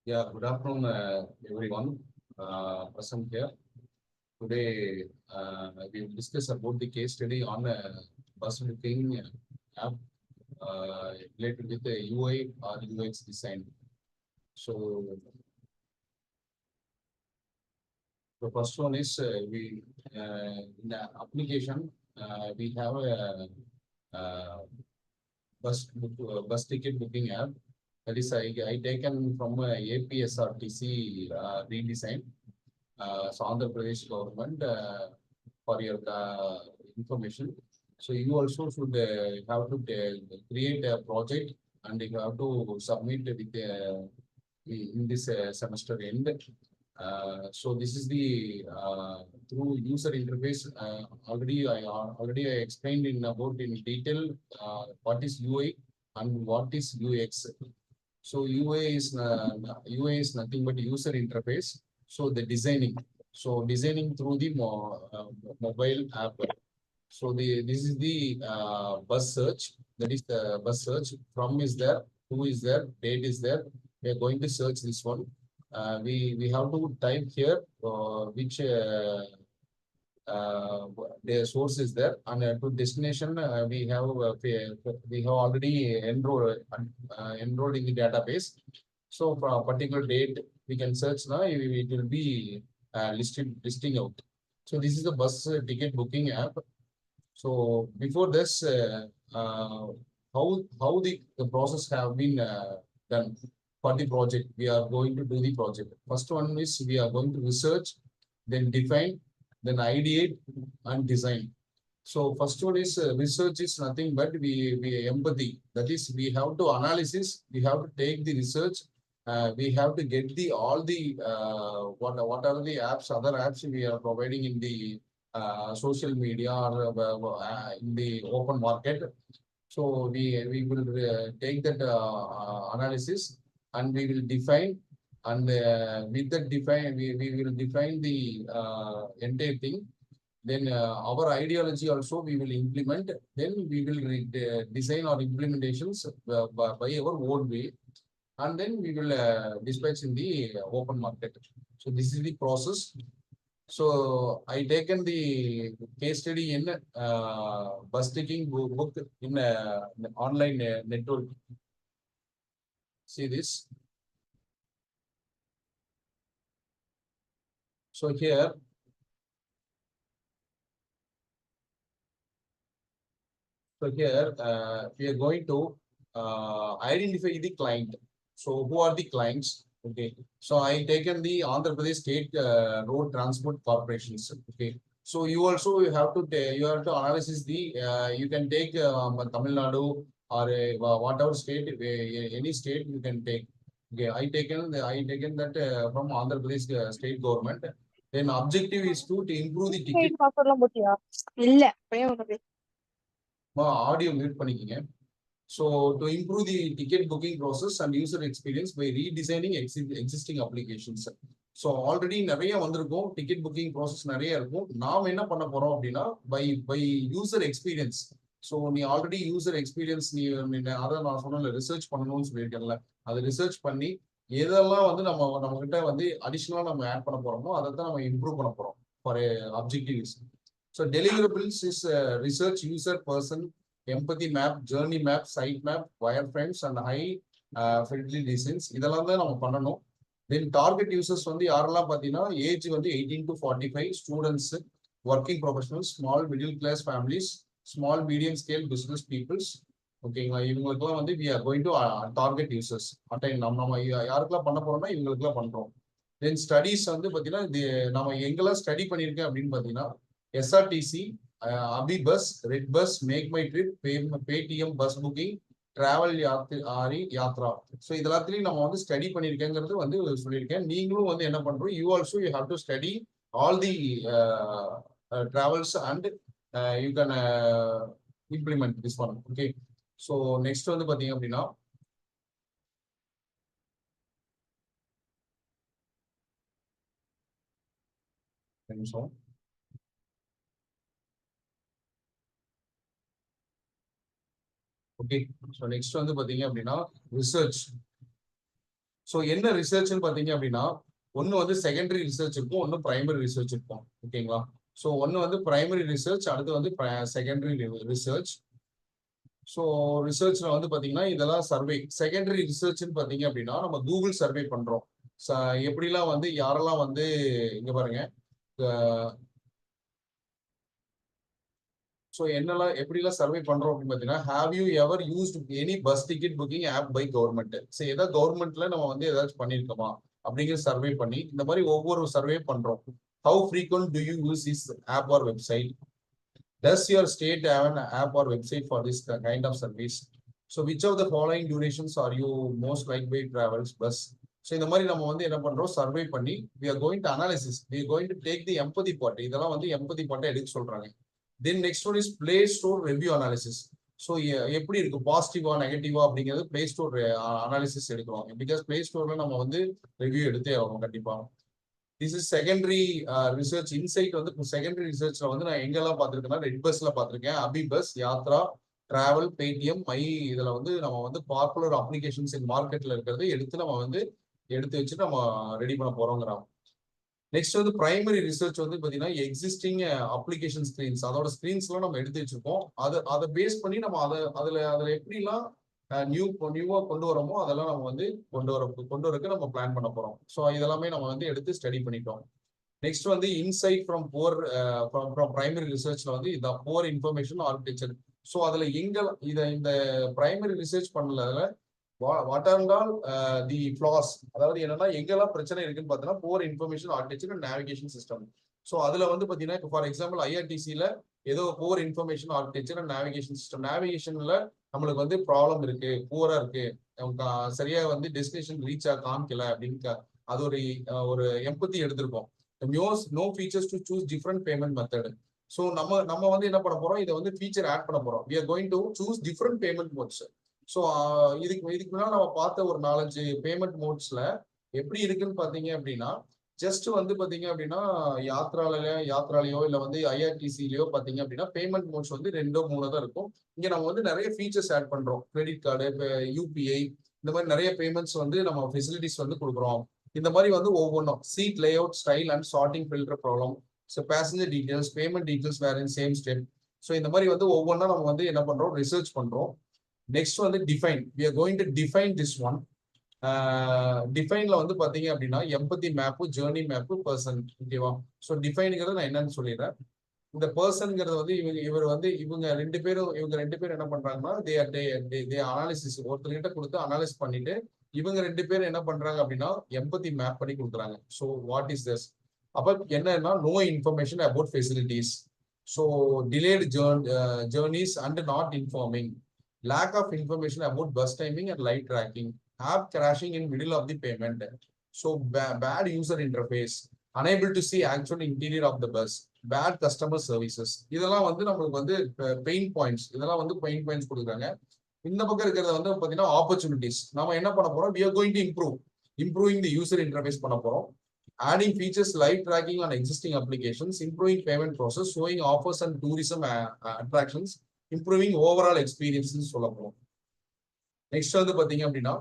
Yeah, good afternoon, everyone. Present here. Today, we will discuss about the case study on bus booking app related with the UI or UX design. So, the first one is we in the application we have a bus ticket booking app. That is, I taken from APSRTC redesign. So Andhra Pradesh government for your information. So you also should have to create a project and you have to submit with in this semester end. So this is the through user interface. Already I explained in detail what is UI and what is UX. So UA is nothing but user interface. So the designing. So designing through the mobile app. So this is the bus search. That is the bus search. From is there, who is there, date is there. We are going to search this one. We have to type here which uh, the source is there, and to destination we have already enrolled in the database. So for a particular date we can search now. It will be listing out. So this is the bus ticket booking app. So before this, how the process have been done for the project? We are going to do the project. First one is we are going to research, then define, then ideate and design. So first one is research is nothing but we empathy. That is, we have to analysis. We have to take the research. We have to get the all the what are the apps, other apps we are providing in the social media or in the open market. So we will take that analysis and we will define, and with that define we will define the entire thing. Then our ideology also we will implement. Then we will design our implementations by our own way, and then we will dispatch in the open market. So this is the process. So I taken the case study in bus taking book in online network. See this. So here we are going to identify the client. So who are the clients? Okay. So I taken the Andhra Pradesh State Road Transport Corporations. Okay. So you also you have to analysis the you can take Tamil Nadu or whatever state, any state you can take. Okay. I taken that from Andhra Pradesh state government. Then objective is to improve the ticket. பாஸ்வேர்ட்லாம் போட்டியா? இல்ல பையன் ஒண்ணு போய் Audio mute பண்ணிக்கங்க. So to improve the ticket booking process and user experience by redesigning existing applications. So already நிறைய வந்திருக்கும், ticket booking process நிறைய இருக்கும். நாம் என்ன பண்ண போறோம் அப்படின்னா by user experience. So நீ ஆல்ரெடி யூசர் எக்ஸ்பீரியன்ஸ் அதை நான் சொன்ன ரிசர்ச் பண்ணணும்னு சொல்லியிருக்கேன்ல, அதை ரிசர்ச் பண்ணி எதெல்லாம் வந்து நம்ம கிட்ட வந்து அடிஷனலா நம்ம ஆட் பண்ண போறோமோ அதை தான் நம்ம இம்ப்ரூவ் பண்ண போறோம் for objectives. So deliverables is research, user, person, empathy map, journey map, site map, wireframes and high fidelity designs. இதெல்லாம் தான் நம்ம பண்ணணும். Then target users வந்து யாரெல்லாம் பார்த்தீங்கன்னா ஏஜ் வந்து 18 to 45, students, working professionals, small middle class families, small medium scale business peoples. ஓகேங்களா? இவங்களுக்குலாம் வந்து we are going to target users. அட்டைன் நம்ம யாருக்கெல்லாம் பண்ண போறோம்னா இவங்களுக்குலாம் பண்றோம். தென் ஸ்டடிஸ் வந்து பார்த்தீங்கன்னா நம்ம எங்கெல்லாம் ஸ்டடி பண்ணியிருக்கேன் அப்படின்னு பார்த்தீங்கன்னா SRTC, Abibus, Redbus, Make My Trip, Paytm Bus Booking, travel Yatra. So இதெல்லாத்திலையும் நம்ம வந்து ஸ்டடி பண்ணியிருக்கேங்கிறது வந்து சொல்லியிருக்கேன். நீங்களும் வந்து என்ன பண்றோம், you also you have to study all the travels and you can implement this one. Okay. So next வந்து பார்த்தீங்க அப்படின்னா நிமிஷம். ஓகே. ஸோ நெக்ஸ்ட் வந்து பார்த்தீங்க அப்படின்னா ரிசர்ச். ஸோ என்ன ரிசர்ச்னு பார்த்தீங்க அப்படின்னா ஒன்று வந்து செகண்டரி ரிசர்ச் இருக்கும், ஒன்று பிரைமரி ரிசர்ச் இருக்கும். ஓகேங்களா? ஸோ ஒன்று வந்து பிரைமரி ரிசர்ச், அடுத்து வந்து செகண்டரி ரிசர்ச். ஸோ ரிசர்ச்ல வந்து பார்த்தீங்கன்னா இதெல்லாம் சர்வே. செகண்டரி ரிசர்ச்னு பார்த்தீங்க அப்படின்னா நம்ம கூகுள் சர்வே பண்றோம். எப்படிலாம் வந்து யாரெல்லாம் வந்து இங்க பாருங்க. ஸோ என்னெல்லாம் எப்படிலாம் சர்வே பண்றோம் அப்படின்னு பார்த்தீங்கன்னா, have you ever used any bus ticket booking app by government? சரி, ஏதாவது கவர்மெண்ட்ல நம்ம வந்து ஏதாச்சும் பண்ணியிருக்கோமா அப்படிங்கிற சர்வே பண்ணி இந்த மாதிரி ஒவ்வொரு சர்வே பண்றோம். How frequent do you use this app or website? Does your state have an app or website for this kind of service? So which of the following durations are you most like buy travels bus? ஸோ இந்த மாதிரி நம்ம வந்து என்ன பண்றோம், survey பண்ணி we are going to analysis, we are going to take the empathy part. இதெல்லாம் வந்து empathy part எடுக்க சொல்றாங்க. Then next one is play store review analysis. So எப்படி இருக்கு, பாசிட்டிவா நெகட்டிவா அப்படிங்கிறது பிளே ஸ்டோர் அனாலிசிஸ் எடுக்கிறோம். பிகாஸ் பிளே ஸ்டோர்ல நம்ம வந்து ரிவ்யூ எடுத்தே ஆகும் கண்டிப்பா. This is secondary research. Inside வந்து செகண்டரி ரிசர்ச்ல வந்து நான் எங்கெல்லாம் பார்த்திருக்கேன்னா ரெட் பஸ்ல பார்த்திருக்கேன், AbhiBus, Yatra, travel, Paytm, my. இதுல வந்து நம்ம வந்து பாப்புலர் அப்ளிகேஷன்ஸ் இன் மார்க்கெட்ல இருக்கிறது எடுத்து நம்ம வந்து எடுத்து வச்சு நம்ம ரெடி பண்ண போறோங்கிறோம். நெக்ஸ்ட் வந்து பிரைமரி ரிசர்ச் வந்து பாத்தீங்கன்னா எக்ஸிஸ்டிங் அப்ளிகேஷன் ஸ்கிரீன்ஸ், அதோட ஸ்கிரீன்ஸ் எல்லாம் நம்ம எடுத்து வச்சிருக்கோம். அதை பேஸ் பண்ணி நம்ம அதுல எப்படிலாம் நியூவா கொண்டு வரோமோ அதெல்லாம் நம்ம வந்து கொண்டு வரக்கு நம்ம பிளான் பண்ண போறோம். ஸோ இதெல்லாமே நம்ம வந்து எடுத்து ஸ்டடி பண்ணிட்டோம். நெக்ஸ்ட் வந்து இன்சைட் ஃப்ரம் பிரைமரி ரிசர்ச்ல வந்து இந்த புவர் இன்ஃபர்மேஷன் ஆர்கிடெக்சர். ஸோ அதுல இந்த பிரைமரி ரிசர்ச் பண்ணல what are all the flaws, அதாவது என்னன்னா எங்கெல்லாம் பிரச்சனை இருக்குன்னு பார்த்தீங்கன்னா poor information architecture and navigation system. So அதுல வந்து பாத்தீங்கன்னா இப்போ ஃபார் எக்ஸாம்பிள் ஐஆர்டிசில ஏதோ poor information architecture and navigation system, நேவிகேஷன்ல நம்மளுக்கு வந்து ப்ராப்ளம் இருக்கு, புவரா இருக்கு, சரியா வந்து டெஸ்டினேஷன் ரீச் காமிக்கல அப்படின்னு அது ஒரு எம்பத்தி எடுத்திருக்கோம். No features to choose different payment method. So நம்ம வந்து என்ன பண்ண போறோம், இதை வந்து ஃபீச்சர் ஆட் பண்ண போறோம். we are going to choose different payment modes. So இதுக்கு முன்னாடி நம்ம பார்த்த ஒரு 4-5 பேமெண்ட் மோட்ஸ்ல எப்படி இருக்குன்னு பாத்தீங்க அப்படின்னா ஜஸ்ட் வந்து பாத்தீங்க அப்படின்னா யாத்ராலையோ இல்ல வந்து ஐஆர்டிசிலயோ பாத்தீங்க அப்படின்னா பேமெண்ட் மோட்ஸ் வந்து 2-3 தான் இருக்கும். இங்க நம்ம வந்து நிறைய ஃபீச்சர்ஸ் ஆட் பண்றோம். கிரெடிட் கார்டு, யூபிஐ, இந்த மாதிரி நிறைய பேமெண்ட்ஸ் வந்து நம்ம ஃபெசிலிட்டிஸ் வந்து கொடுக்குறோம். இந்த மாதிரி வந்து ஒவ்வொன்றும் seat layout, style and sorting filter problem, so passenger details, payment details வேற இன் சேம் ஸ்டெப். ஸோ இந்த மாதிரி வந்து ஒவ்வொன்றா நம்ம வந்து என்ன பண்றோம், ரிசர்ச் பண்றோம். நெக்ஸ்ட் வந்து define. we are going to define this one. டிஃபைன்ல வந்து பாத்தீங்க அப்படின்னா எம்பத்தி மேப், ஜேர்னி மேப், பர்சன். ஓகேவா? ஸோ டிஃபைனுங்கிறது நான் என்னன்னு சொல்லிடுறேன். இந்த பர்சன்ங்கிறது வந்து இவங்க ரெண்டு பேரும் என்ன பண்றாங்கன்னா தே அனாலிசிஸ் ஒருத்தர்கிட்ட கொடுத்து அனாலிஸ் பண்ணிட்டு இவங்க 2 பேரும் என்ன பண்றாங்க அப்படின்னா எம்பத்தி மேப் பண்ணி கொடுக்குறாங்க. So what is this? அப்ப என்னன்னா no information about facilities, so delayed journeys and not informing, lack of information about bus timing and live tracking, app crashing in middle of the payment, so bad user interface, unable to see actual interior of the bus, bad customer services. இதெல்லாம் வந்து நம்மளுக்கு வந்து pain points. இதெல்லாம் வந்து pain points கொடுக்குறாங்க. இந்த பக்கம் இருக்கிறத வந்து பாத்தீங்கன்னா ஆப்பர்ச்சுனிட்டிஸ். நம்ம என்ன பண்ண போறோம், we are going to improving the user interface பண்ண போறோம். adding features, live tracking on existing applications, improving payment process, showing offers and tourism attractions, improving overall experience சொல்ல போறோம். நெக்ஸ்ட் வந்து பாத்தீங்க அப்படின்னா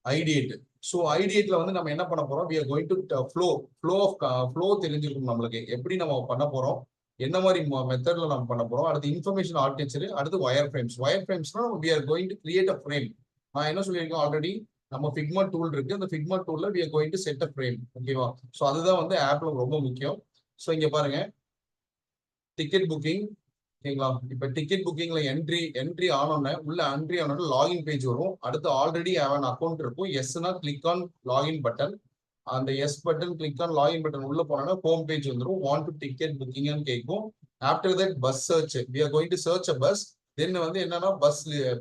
ஐடியேட். ஸோ ஐடியேட்ல வந்து நம்ம என்ன பண்ண போறோம், we are going to flow தெரிஞ்சிருக்கும் நம்மளுக்கு எப்படி நம்ம பண்ண போறோம், என்ன மாதிரி மெத்தட்ல நம்ம பண்ண போறோம். அடுத்து இன்ஃபர்மேஷன் ஆர்கிடெக்சர், அடுத்து wire ஃப்ரேம்ஸ்னா we are going to create a frame. நான் என்ன சொல்லியிருக்கேன் ஆல்ரெடி, நம்ம ஃபிக்மா டூல் இருக்கு, அந்த ஃபிக்மா டூல்ல we are going to set a frame. ஓகேவா? ஸோ அதுதான் வந்து ஆப்ல ரொம்ப முக்கியம். ஸோ இங்க பாருங்க, டிக்கெட் புக்கிங். ஓகேங்களா? இப்ப டிக்கெட் புக்கிங்ல என்ட்ரி ஆனோன்னு லாகின் பேஜ் வரும். அடுத்து ஆல்ரெடி அவன் அக்கௌண்ட் இருக்கும். எஸ்னா கிளிக் ஆன் லாகின் பட்டன். அந்த yes button click on login button உள்ள போனோம்னா ஹோம் பேஜ் வந்துடும். வாண்ட் டு டிக்கெட் புக்கிங்னு கேட்கும். After that bus search, we are going to search a bus. Then வந்து என்னன்னா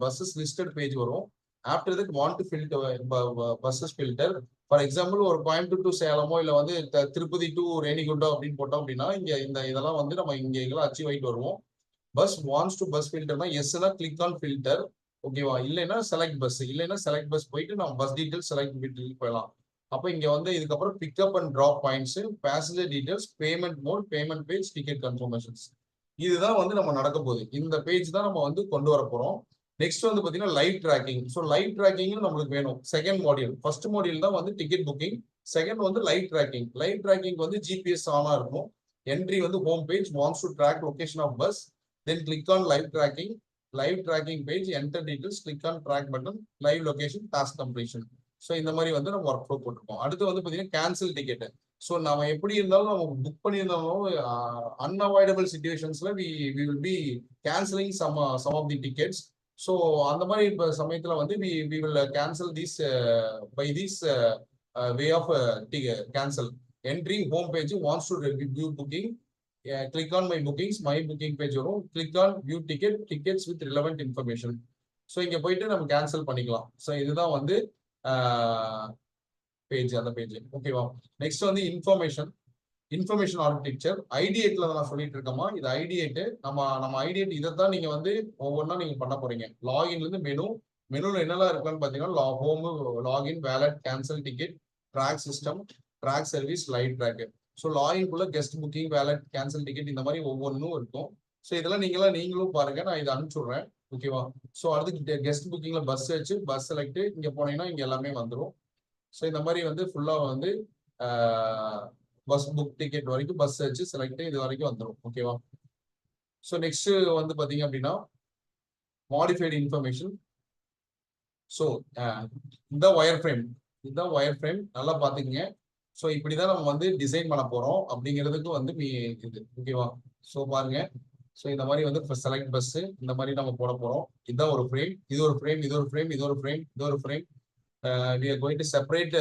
பஸ்ஸஸ் லிஸ்டட் பேஜ் வரும். After that want to filter buses filter. For example ஒரு Coimbatore to சேலமோ இல்ல வந்து திருப்பதி டு ரேணிகுண்டா அப்படின்னு போட்டோம் அப்படின்னா இங்க இதெல்லாம் வந்து நம்ம இங்க அச்சீவ் ஆயிட்டு வருவோம். பஸ் வாண்ட்ஸ் டு பஸ் ஃபில்டர்னா எஸ்னா கிளிக் ஆன் ஃபில்டர். ஓகேவா? இல்லைன்னா செலக்ட் பஸ் போயிட்டு நம்ம பஸ் டீடைல்ஸ் செலக்ட் டீடைல் போயிடலாம். அப்போ இங்க வந்து இதுக்கப்புறம் pickup and drop points, passenger details, payment mode, payment page, ticket confirmations. இதுதான் வந்து நம்ம நடக்க போகுது. இந்த பேஜ் தான் நம்ம வந்து கொண்டு வர போறோம். நெக்ஸ்ட் வந்து பாத்தீங்கன்னா லைவ் ட்ராக்கிங். ஸோ லைவ் ட்ராக்கிங்கும் நம்மளுக்கு வேணும். செகண்ட் மாடியூல், ஃபர்ஸ்ட் மாடியூல் தான் வந்து டிக்கெட் புக்கிங், செகண்ட் வந்து லைவ் ட்ராக்கிங். லைவ் ட்ராக்கிங் வந்து ஜிபிஎஸ் ஆனா இருக்கும். என்ட்ரி வந்து home page wants to track location of bus, then click on live tracking, live tracking page, enter details, click on track button, live location, task completion. So இந்த மாதிரி வந்து நம்ம work flow போட்டிருக்கோம். அடுத்து வந்து பாத்தீங்கன்னா கேன்சல் டிக்கெட். ஸோ நம்ம எப்படி இருந்தாலும் நம்ம புக் பண்ணியிருந்தாலும் அன்அவாய்டபிள் சுச்சுவேஷன்ஸ்ல we will be cancelling some of the tickets. So அந்த மாதிரி இப்போ சமயத்தில் வந்து we will cancel these by these way of cancel. Entry home page wants to view booking, click on my bookings, my booking page வரும், click on view ticket, tickets with relevant information. So இங்கே போயிட்டு நம்ம cancel பண்ணிக்கலாம். So இதுதான் வந்து page, அந்த page. ஓகேவா. Next வந்து இன்ஃபர்மேஷன் ஆர்கிடெக்சர். ஐடியேட்ல நான் சொல்லிட்டு இருக்கோமா, இது ஐடியேட். நம்ம ஐடியேட் இதை தான் நீங்க வந்து ஒவ்வொன்றா நீங்க பண்ண போறீங்க. லாகின்ல இருந்து மெனுல என்னெல்லாம் இருக்குன்னு பாத்தீங்கன்னா home, login, wallet, cancel ticket, track system, track service, live track. So லாகின்குள்ள guest booking, wallet, cancel ticket இந்த மாதிரி ஒவ்வொன்றும் இருக்கும். ஸோ இதெல்லாம் நீங்களும் பாருங்க, நான் இதை அனுப்பிச்சுடுறேன். ஓகேவா. ஸோ அடுத்து கெஸ்ட் புக்கிங்ல பஸ் வச்சு பஸ் செலக்ட், இங்க போனீங்கன்னா இங்க எல்லாமே வந்துடும். ஸோ இந்த மாதிரி வந்து ஃபுல்லா வந்து பஸ் புக் டிக்கெட் வரைக்கும் பஸ் வச்சு செலக்ட் இது வரைக்கும் வந்துடும். ஓகேவா. ஸோ நெக்ஸ்ட் வந்து பாத்தீங்க அப்படின்னா மாடிஃபைடு இன்ஃபர்மேஷன். ஸோ இந்த ஒயர் ஃப்ரேம் நல்லா பாத்துக்கங்க. ஸோ இப்படிதான் நம்ம வந்து டிசைன் பண்ண போறோம் அப்படிங்கிறதுக்கு வந்து இது ஓகேவா. ஸோ பாருங்க. ஸோ இந்த மாதிரி வந்து செலக்ட் பஸ் இந்த மாதிரி நம்ம போட போறோம். இதுதான் ஒரு ஃப்ரேம், இது ஒரு ஃப்ரேம், இது ஒரு ஃப்ரேம், இது ஒரு ஃப்ரேம், இது ஒரு frame. we are going to separate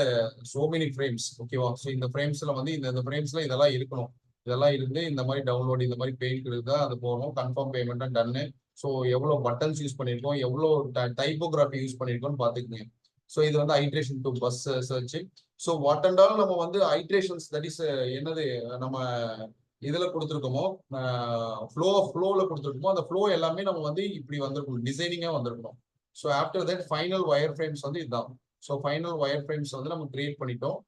so many frames. ஓகேவா. ஸோ இந்த ஃப்ரேம்ஸ்ல வந்து இந்த ஃப்ரேம்ஸ்ல இதெல்லாம் இருக்கணும். இதெல்லாம் இருந்து இந்த மாதிரி டவுன்லோட், இந்த மாதிரி பெயிண்ட் இருந்தா அது போகணும். கன்ஃபார்ம் பேமெண்ட் டன்னு. ஸோ எவ்வளோ பட்டன்ஸ் யூஸ் பண்ணியிருக்கோம், எவ்வளோ டைப்போகிராஃபி யூஸ் பண்ணியிருக்கோம்னு பார்த்துக்குங்க. ஸோ இது வந்து iteration to bus search. So what and all நம்ம வந்து ஐட்ரேஷன்ஸ், தட் இஸ் என்னது நம்ம இதுல கொடுத்துருக்கோமோ, ஃப்ளோல கொடுத்துருக்கோமோ, அந்த ஃப்ளோ எல்லாமே நம்ம வந்து இப்படி வந்திருக்கணும், டிசைனிங்கா வந்திருக்கணும். So after that final wire frames வந்து இதுதான். ஸோ ஃபைனல் ஒயர் ஃப்ரேம்ஸ் வந்து நம்ம கிரியேட் பண்ணிட்டோம்.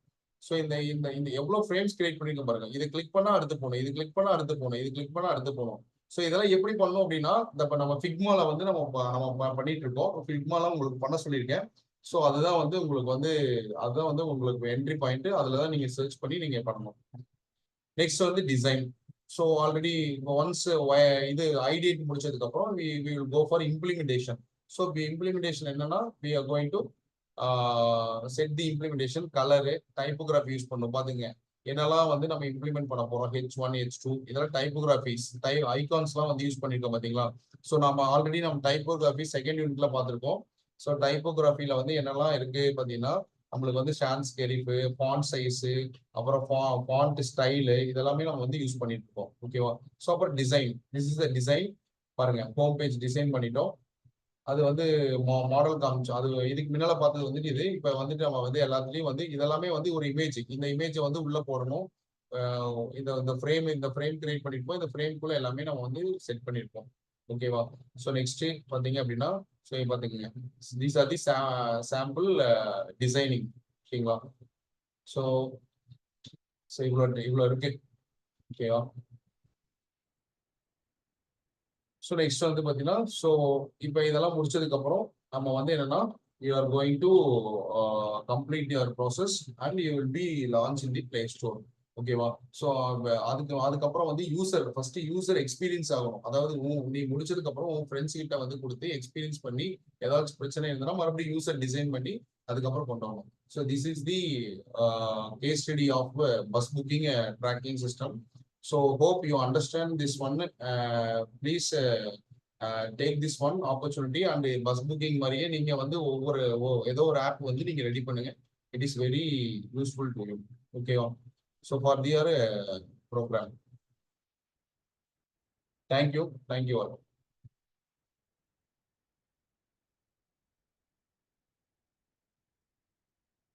ஸோ இந்த இந்த இந்த எவ்வளோ ஃப்ரேம்ஸ் கிரியேட் பண்ணிருக்க பாருங்க. இது கிளிக் பண்ணா அடுத்து போகணும், இது கிளிக் பண்ணா அடுத்து போகணும், இது கிளிக் பண்ணா அடுத்து போகணும். ஸோ இதெல்லாம் எப்படி பண்ணணும் அப்படின்னா, இப்போ நம்ம ஃபிக்மால வந்து நம்ம பண்ணிட்டு இருக்கோம். ஃபிக்மால உங்களுக்கு பண்ண சொல்லியிருக்கேன். ஸோ அதுதான் வந்து உங்களுக்கு என்ட்ரி பாயிண்ட். அதுல தான் நீங்க சர்ச் பண்ணி நீங்க பண்ணணும். நெக்ஸ்ட் வந்து டிசைன். ஸோ ஆல்ரெடி ஒன்ஸ் இது ஐடியேட் முடிச்சதுக்கு அப்புறம் we will go for implementation. So implementation என்னன்னா we are going to set the implementation, color, typography use பண்ணும். பாத்துங்க என்னெல்லாம் வந்து நம்ம இம்ப்ளிமெண்ட் பண்ண போறோம். H1, H2 இதெல்லாம் டைப்போகிராஃபிஸ், ஐகான்ஸ்லாம் வந்து யூஸ் பண்ணிருக்கோம் பாத்தீங்களா. ஸோ நம்ம ஆல்ரெடி நம்ம டைப்போகிராஃபி செகண்ட் யூனிட்ல பார்த்துருக்கோம். ஸோ டைப்போகிராஃபில வந்து என்னெல்லாம் இருக்கு பாத்தீங்கன்னா, நம்மளுக்கு வந்து சான்ஸ் கெரிஃபு, ஃபாண்ட் சைஸு, அப்புறம் ஃபாண்ட் ஸ்டைலு இதெல்லாமே நம்ம வந்து யூஸ் பண்ணிட்டு இருக்கோம். ஓகேவா. ஸோ அப்புறம் design, this is the design. பாருங்க ஹோம் பேஜ் டிசைன் பண்ணிட்டோம். அது வந்து மாடல் காமிச்சோம். அது இதுக்கு முன்னால பார்த்தது வந்துட்டு இது. இப்போ வந்துட்டு நம்ம வந்து எல்லாத்துலயும் வந்து இதெல்லாமே வந்து ஒரு இமேஜ், இந்த இமேஜை வந்து உள்ள போடணும். இந்த ஃப்ரேம் கிரியேட் பண்ணிருப்போம். இந்த ஃப்ரேம்குள்ள எல்லாமே நம்ம வந்து செட் பண்ணிருப்போம். ஓகேவா. ஸோ நெக்ஸ்ட் பாத்தீங்க அப்படின்னா, ஸோ பாத்துக்கங்க, these are the sample designing. ஓகேங்களா. ஸோ இவ்வளோ இருக்கு. ஓகேவா. ஸோ நெக்ஸ்ட் வந்து பாத்தீங்கன்னா, ஸோ இப்போ இதெல்லாம் முடிச்சதுக்கு அப்புறம் நம்ம வந்து என்னன்னா, you are going to complete your process and you will be launched in the Play Store. ஓகேவா. ஸோ அதுக்கப்புறம் வந்து ஃபர்ஸ்ட் யூசர் எக்ஸ்பீரியன்ஸ் ஆகணும். அதாவது நீ முடிச்சதுக்கு அப்புறம் உன் ஃப்ரெண்ட்ஸ் கிட்ட வந்து கொடுத்து எக்ஸ்பீரியன்ஸ் பண்ணி ஏதாச்சும் பிரச்சனை இருந்தாலும் மறுபடியும் யூசர் டிசைன் பண்ணி அதுக்கப்புறம் கொண்டு வரணும். So this is the case study of bus booking tracking system. So hope you understand this one. Please take this one opportunity and bus booking மாதிரியே நீங்க வந்து ஏதோ ஒரு ஆப் வந்து நீங்க ரெடி பண்ணுங்க. It is very useful to you. Okay. So for your program. Thank you all.